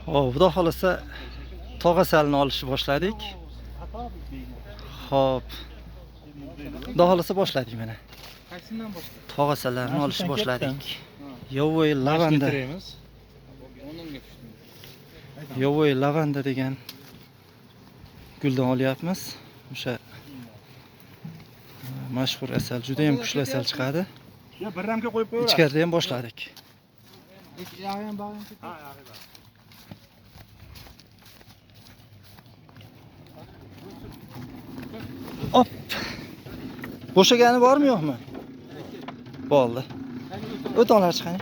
Hop, xudo xolasa tog'a salini olishni boshladik. Hop. Xudo xolasa boshladik mana. Qaysidan boshladik? Tog'a sallarni olishni boshladik. Yovoy lavanda. Yovoy lavanda degan guldan olyapmiz. O'sha mashhur asal, juda ham kuchli asal chiqadi. Yo, bir ramga qo'yib qo'yaver. Ichkarida ham boshladik. Yog'i ham bog'im ketdi. Ha, yog'i bor. Hop. Bo'shagani bormi yo'qmi? Bo'ldi. O'tonglar chiqing.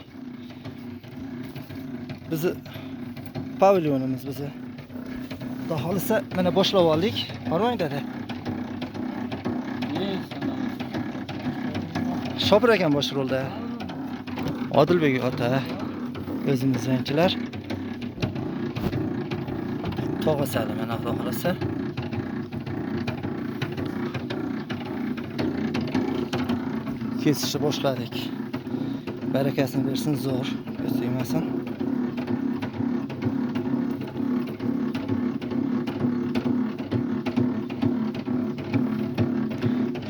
Bizi pavilyonimiz bizi. Xudo xolasa mana boshlab oldik. Bormang dada. Shopir ekan bosh rolda. Odilbek ota o'zimiznikilar. Tog'a sali mana Xudo xolasa. Kesishni boshladik. Barakasini bersin, zo'r, ko'z tegmasin.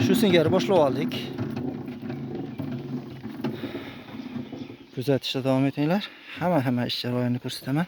Shu singari boshlab oldik. Kuzatishda davom etinglar. Hamma ish jarayonini ko'rsataman.